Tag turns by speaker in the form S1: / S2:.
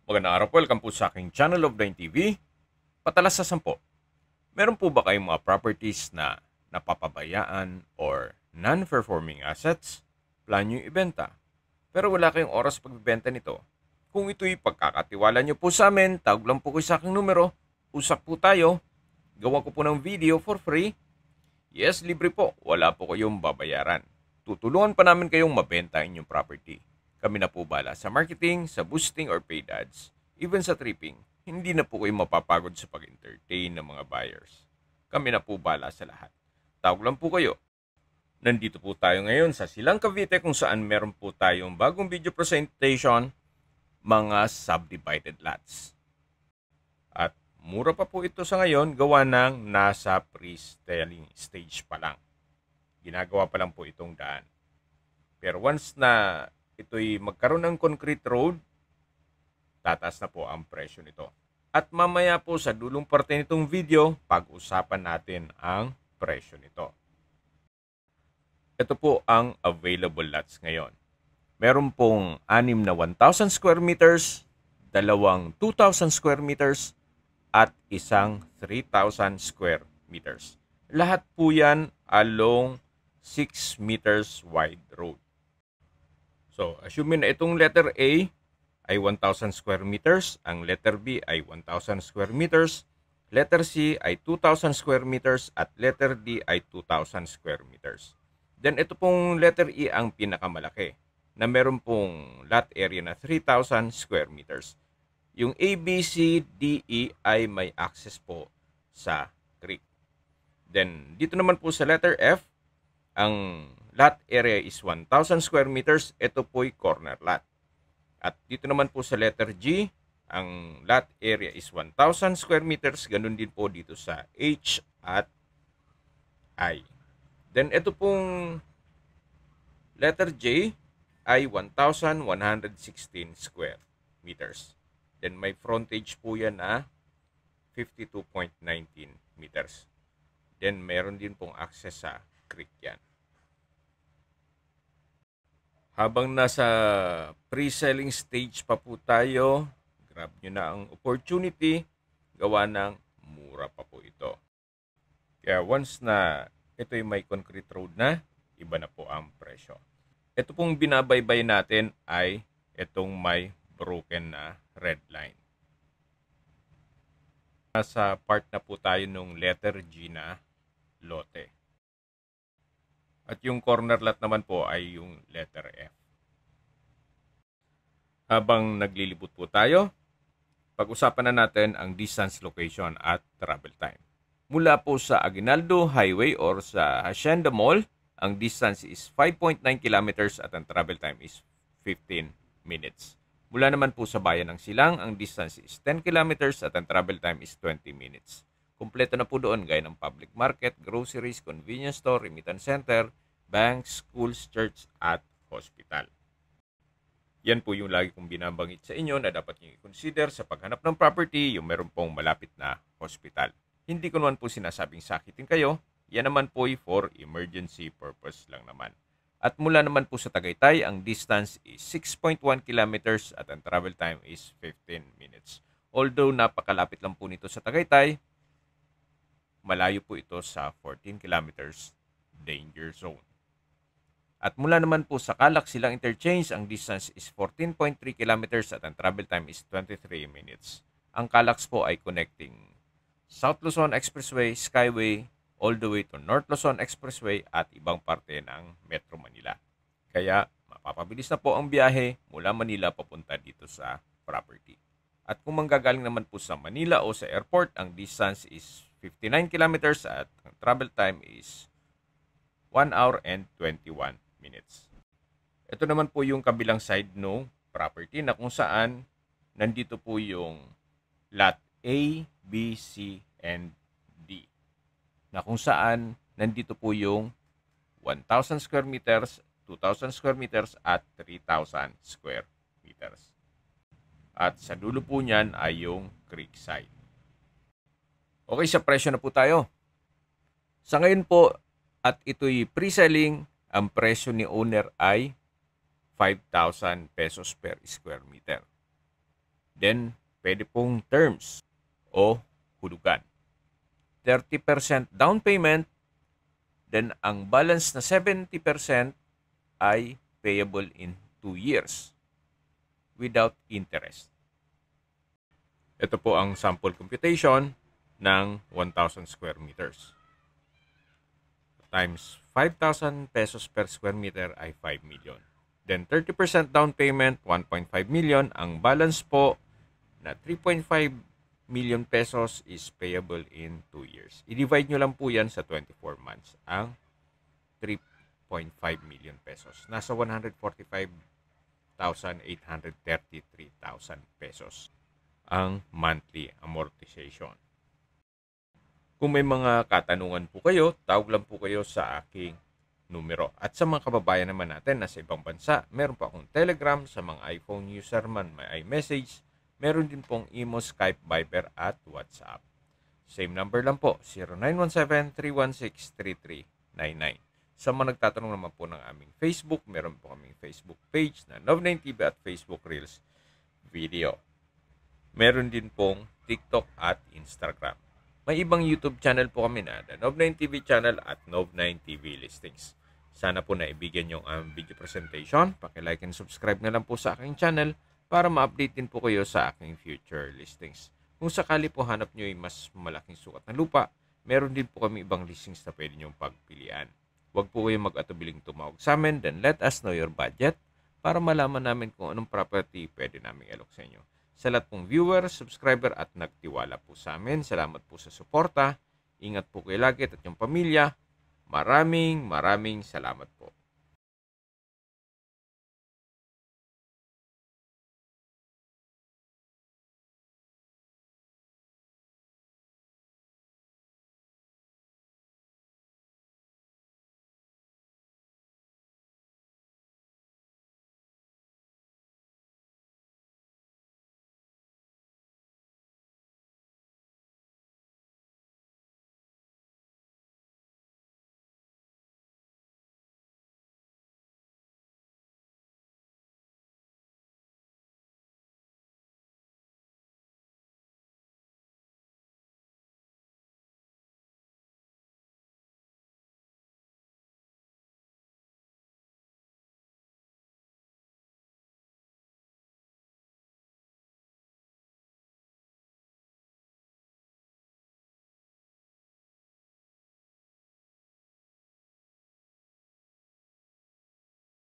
S1: Magandang araw po, welcome po sa aking channel of 9 TV. Patalas sa 10. Meron po ba kayong mga properties na napapabayaan or non-performing assets? Plan nyo ibenta, pero wala kayong oras pagbibenta nito. Kung ito'y pagkakatiwala nyo po sa amin, tawag lang po kayo sa aking numero. Usap po tayo. Gawa ko po ng video for free. Yes, libre po. Wala po kayong babayaran. Tutulungan pa namin kayong mabenta inyong property. Kami na po bala sa marketing, sa boosting or paid ads, even sa tripping. Hindi na po kayo mapapagod sa pag-entertain ng mga buyers. Kami na po bala sa lahat. Tawag lang po kayo. Nandito po tayo ngayon sa Silang Cavite kung saan meron po tayong bagong video presentation, mga subdivided lots. At mura pa po ito sa ngayon, gawa ng nasa pre-selling stage pa lang. Ginagawa pa lang po itong daan. Pero once na ito'y magkaroon ng concrete road, tataas na po ang presyo nito. At mamaya po sa dulong parte nitong video, pag-usapan natin ang presyo nito. Ito po ang available lots ngayon. Meron pong 6 na 1,000 square meters, 2 2,000 square meters, at isang 3,000 square meters. Lahat po yan along 6 meters wide road. So, assuming na itong letter A ay 1,000 square meters, ang letter B ay 1,000 square meters, letter C ay 2,000 square meters, at letter D ay 2,000 square meters. Then, ito pong letter E ang pinakamalaki na meron pong lot area na 3,000 square meters. Yung A, B, C, D, E ay may access po sa creek. Then, dito naman po sa letter F, ang lot area is 1,000 square meters. Ito po'y corner lot. At dito naman po sa letter G, ang lot area is 1,000 square meters. Ganun din po dito sa H at I. Then ito pong letter J ay 1,116 square meters. Then may frontage po yan na 52.19 meters. Then meron din pong access sa creek yan. Habang nasa pre-selling stage pa po tayo, grab nyo na ang opportunity, gawa ng mura pa po ito. Kaya once na ito'y may concrete road na, iba na po ang presyo. Ito pong binabaybay natin ay itong may broken na red line. Nasa part na po tayo nung letter G na lote. At yung corner lot naman po ay yung letter F. Habang naglilibot po tayo, pag-usapan na natin ang distance, location at travel time. Mula po sa Aguinaldo Highway or sa Hacienda Mall, ang distance is 5.9 kilometers at ang travel time is 15 minutes. Mula naman po sa bayan ng Silang, ang distance is 10 kilometers at ang travel time is 20 minutes. Kumpleto na po doon gaya ng public market, groceries, convenience store, remittance center, banks, schools, church, at hospital. Yan po yung lagi kong binabanggit sa inyo na dapat nyo i-consider sa paghanap ng property, yung meron pong malapit na hospital. Hindi ko naman po sinasabing sakitin kayo, yan naman po ay for emergency purpose lang naman. At mula naman po sa Tagaytay, ang distance is 6.1 kilometers at ang travel time is 15 minutes. Although napakalapit lang po nito sa Tagaytay, malayo po ito sa 14 kilometers danger zone. At mula naman po sa Calac Silang Interchange, ang distance is 14.3 kilometers at ang travel time is 23 minutes. Ang Calac po ay connecting South Luzon Expressway, Skyway, all the way to North Luzon Expressway at ibang parte ng Metro Manila. Kaya mapapabilis na po ang biyahe mula Manila papunta dito sa property. At kung manggagaling naman po sa Manila o sa airport, ang distance is 59 kilometers at ang travel time is 1 hour and 21 minutes. Ito naman po yung kabilang side ng property na kung saan nandito po yung lot A, B, C, and D. Na kung saan nandito po yung 1,000 square meters, 2,000 square meters, at 3,000 square meters. At sa dulo po niyan ay yung creek side. Okay, sa presyo na po tayo. Sa ngayon po, at ito'y pre-selling, ang presyo ni owner ay 5,000 pesos per square meter. Then, pwede pong terms o hulugan. 30% down payment, then ang balance na 70% ay payable in 2 years without interest. Ito po ang sample computation ng 1,000 square meters. Times 5,000 pesos per square meter ay 5 million. Then 30% down payment, 1.5 million. Ang balance po na 3.5 million pesos is payable in 2 years. I-divide nyo lang po yan sa 24 months. Ang 3.5 million pesos. Nasa 145,833,000 pesos ang monthly amortization. Kung may mga katanungan po kayo, tawag lang po kayo sa aking numero. At sa mga kababayan naman natin na sa ibang bansa, meron po akong Telegram. Sa mga iPhone user man, may iMessage. Meron din pong Imo, Skype, Viber at WhatsApp. Same number lang po, 0917-316-3399. Sa mga nagtatanong naman po ng aming Facebook, meron po kaming Facebook page na Nov9TV at Facebook Reels video. Meron din pong TikTok at Instagram. May ibang YouTube channel po kami na The Nov9TV channel at Nov9TV listings. Sana po naibigyan yung video presentation. Paki-like and subscribe na lang po sa aking channel para ma-update din po kayo sa aking future listings. Kung sakali po hanap nyo ay mas malaking sukat na lupa, meron din po kami ibang listings na pwede nyong pagpilian. Huwag po kayong mag-atubiling tumawag sa amin, then let us know your budget para malaman namin kung anong property pwede namin ilok sa inyo. Sa lahat pong viewer, subscriber at nagtiwala po sa amin, salamat po sa suporta. Ingat po kayo lagi at yung pamilya. Maraming salamat po.